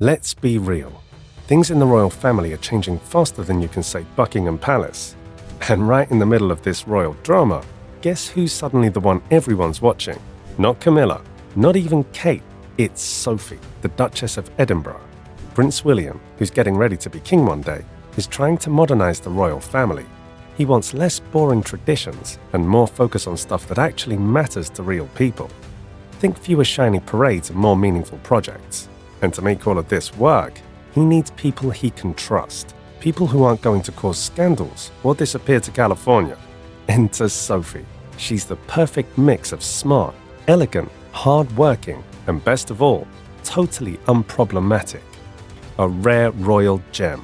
Let's be real. Things in the royal family are changing faster than you can say Buckingham Palace. And right in the middle of this royal drama, guess who's suddenly the one everyone's watching? Not Camilla, not even Kate, it's Sophie, the Duchess of Edinburgh. Prince William, who's getting ready to be king one day, is trying to modernize the royal family. He wants less boring traditions and more focus on stuff that actually matters to real people. Think fewer shiny parades and more meaningful projects. And to make all of this work, he needs people he can trust. People who aren't going to cause scandals or disappear to California. Enter Sophie. She's the perfect mix of smart, elegant, hard-working, and best of all, totally unproblematic. A rare royal gem.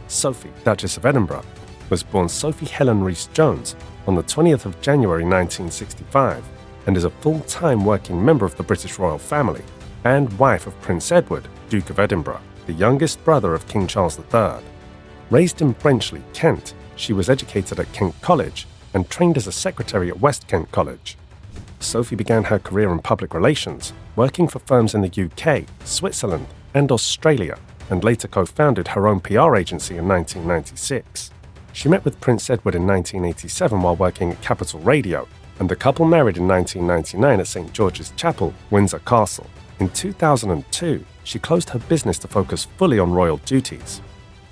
Sophie, Duchess of Edinburgh, was born Sophie Helen Rhys-Jones on the 20th of January 1965 and is a full-time working member of the British royal family and wife of Prince Edward, Duke of Edinburgh, the youngest brother of King Charles III. Raised in Brenchley, Kent, she was educated at Kent College and trained as a secretary at West Kent College. Sophie began her career in public relations, working for firms in the UK, Switzerland, and Australia, and later co-founded her own PR agency in 1996. She met with Prince Edward in 1987 while working at Capital Radio, and the couple married in 1999 at St. George's Chapel, Windsor Castle. In 2002, she closed her business to focus fully on royal duties.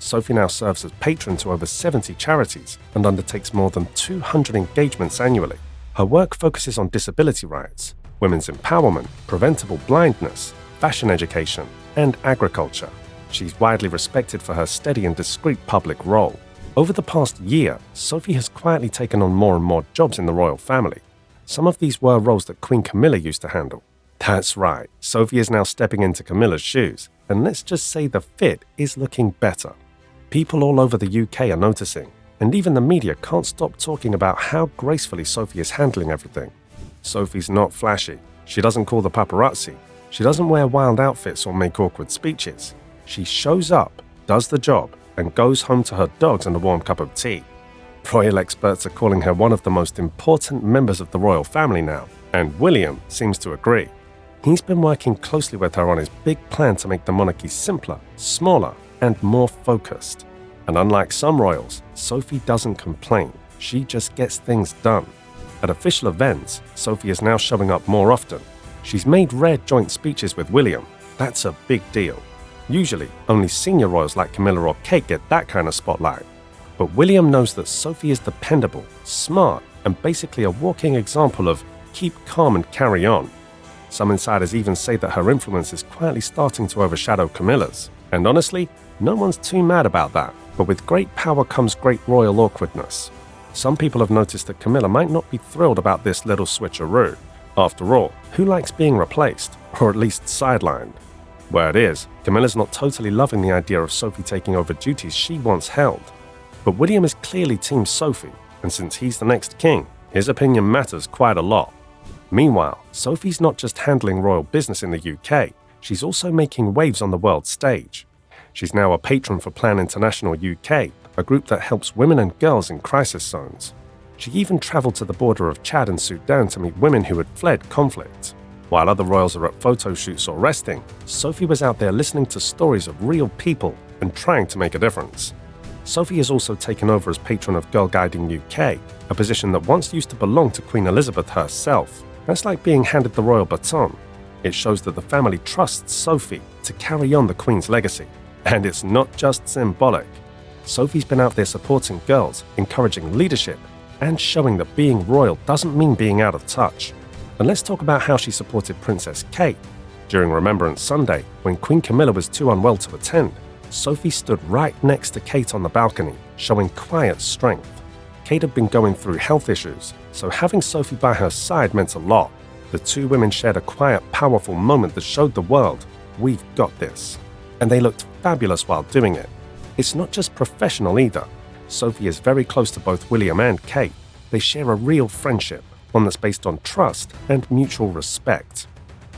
Sophie now serves as patron to over 70 charities and undertakes more than 200 engagements annually. Her work focuses on disability rights, women's empowerment, preventable blindness, fashion education, and agriculture. She's widely respected for her steady and discreet public role. Over the past year, Sophie has quietly taken on more and more jobs in the royal family. Some of these were roles that Queen Camilla used to handle. That's right, Sophie is now stepping into Camilla's shoes, and let's just say the fit is looking better. People all over the UK are noticing, and even the media can't stop talking about how gracefully Sophie is handling everything. Sophie's not flashy. She doesn't call the paparazzi. She doesn't wear wild outfits or make awkward speeches. She shows up, does the job, and goes home to her dogs and a warm cup of tea. Royal experts are calling her one of the most important members of the royal family now, and William seems to agree. He's been working closely with her on his big plan to make the monarchy simpler, smaller, and more focused. And unlike some royals, Sophie doesn't complain. She just gets things done. At official events, Sophie is now showing up more often. She's made rare joint speeches with William. That's a big deal. Usually, only senior royals like Camilla or Kate get that kind of spotlight. But William knows that Sophie is dependable, smart, and basically a walking example of keep calm and carry on. Some insiders even say that her influence is quietly starting to overshadow Camilla's. And honestly, no one's too mad about that. But with great power comes great royal awkwardness. Some people have noticed that Camilla might not be thrilled about this little switcheroo. After all, who likes being replaced, or at least sidelined? Word is, Camilla's not totally loving the idea of Sophie taking over duties she once held. But William is clearly Team Sophie, and since he's the next king, his opinion matters quite a lot. Meanwhile, Sophie's not just handling royal business in the UK, she's also making waves on the world stage. She's now a patron for Plan International UK, a group that helps women and girls in crisis zones. She even traveled to the border of Chad and Sudan to meet women who had fled conflict. While other royals are at photo shoots or resting, Sophie was out there listening to stories of real people and trying to make a difference. Sophie has also taken over as patron of Girl Guiding UK, a position that once used to belong to Queen Elizabeth herself. That's like being handed the royal baton. It shows that the family trusts Sophie to carry on the Queen's legacy. And it's not just symbolic. Sophie's been out there supporting girls, encouraging leadership, and showing that being royal doesn't mean being out of touch. And let's talk about how she supported Princess Kate. During Remembrance Sunday, when Queen Camilla was too unwell to attend, Sophie stood right next to Kate on the balcony, showing quiet strength. Kate had been going through health issues, so having Sophie by her side meant a lot. The two women shared a quiet, powerful moment that showed the world, we've got this. And they looked fabulous while doing it. It's not just professional either. Sophie is very close to both William and Kate. They share a real friendship, one that's based on trust and mutual respect.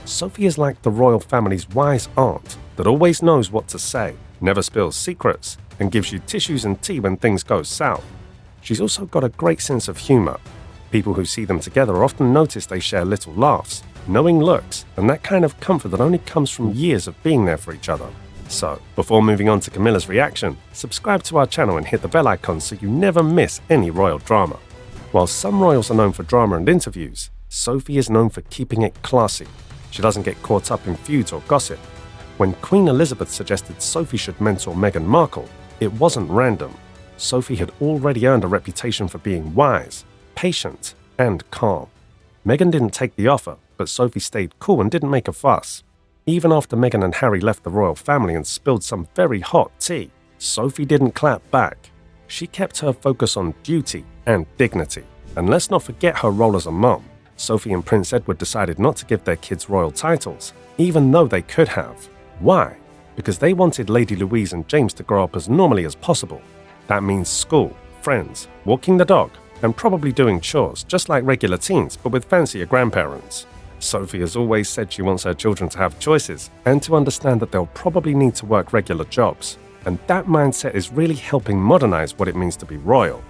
Sophie is like the royal family's wise aunt that always knows what to say, never spills secrets, and gives you tissues and tea when things go south. She's also got a great sense of humor. People who see them together often notice they share little laughs, knowing looks, and that kind of comfort that only comes from years of being there for each other. So, before moving on to Camilla's reaction, subscribe to our channel and hit the bell icon so you never miss any royal drama. While some royals are known for drama and interviews, Sophie is known for keeping it classy. She doesn't get caught up in feuds or gossip. When Queen Elizabeth suggested Sophie should mentor Meghan Markle, it wasn't random. Sophie had already earned a reputation for being wise, patient, and calm. Meghan didn't take the offer, but Sophie stayed cool and didn't make a fuss. Even after Meghan and Harry left the royal family and spilled some very hot tea, Sophie didn't clap back. She kept her focus on duty and dignity. And let's not forget her role as a mum. Sophie and Prince Edward decided not to give their kids royal titles, even though they could have. Why? Because they wanted Lady Louise and James to grow up as normally as possible. That means school, friends, walking the dog, and probably doing chores, just like regular teens, but with fancier grandparents. Sophie has always said she wants her children to have choices and to understand that they'll probably need to work regular jobs. And that mindset is really helping modernize what it means to be royal.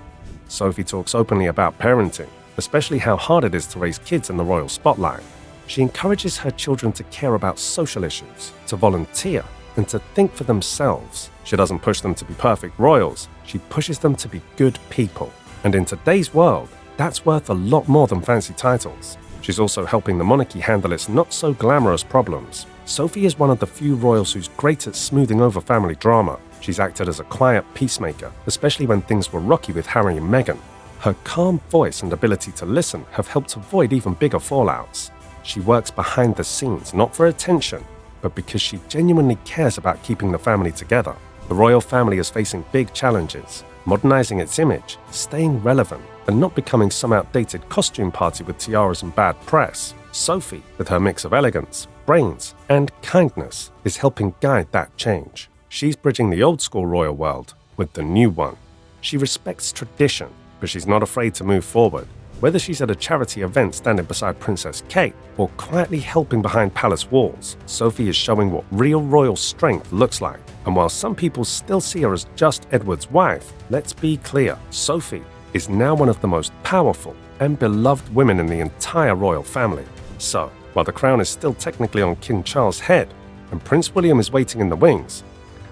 Sophie talks openly about parenting, especially how hard it is to raise kids in the royal spotlight. She encourages her children to care about social issues, to volunteer, and to think for themselves. She doesn't push them to be perfect royals, she pushes them to be good people. And in today's world, that's worth a lot more than fancy titles. She's also helping the monarchy handle its not-so-glamorous problems. Sophie is one of the few royals who's great at smoothing over family drama. She's acted as a quiet peacemaker, especially when things were rocky with Harry and Meghan. Her calm voice and ability to listen have helped avoid even bigger fallouts. She works behind the scenes, not for attention, but because she genuinely cares about keeping the family together. The royal family is facing big challenges, modernizing its image, staying relevant, and not becoming some outdated costume party with tiaras and bad press. Sophie, with her mix of elegance, brains, and kindness, is helping guide that change. She's bridging the old-school royal world with the new one. She respects tradition, but she's not afraid to move forward. Whether she's at a charity event standing beside Princess Kate or quietly helping behind palace walls, Sophie is showing what real royal strength looks like. And while some people still see her as just Edward's wife, let's be clear, Sophie is now one of the most powerful and beloved women in the entire royal family. So, while the crown is still technically on King Charles' head and Prince William is waiting in the wings,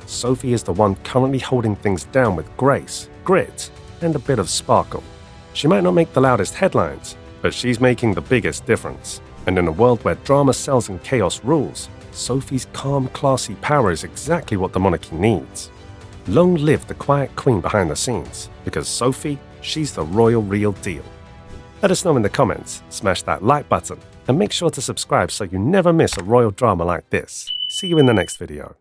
Sophie is the one currently holding things down with grace, grit, and a bit of sparkle. She might not make the loudest headlines, but she's making the biggest difference. And in a world where drama sells and chaos rules, Sophie's calm, classy power is exactly what the monarchy needs. Long live the quiet queen behind the scenes, because Sophie, she's the royal real deal. Let us know in the comments, smash that like button, and make sure to subscribe so you never miss a royal drama like this. See you in the next video.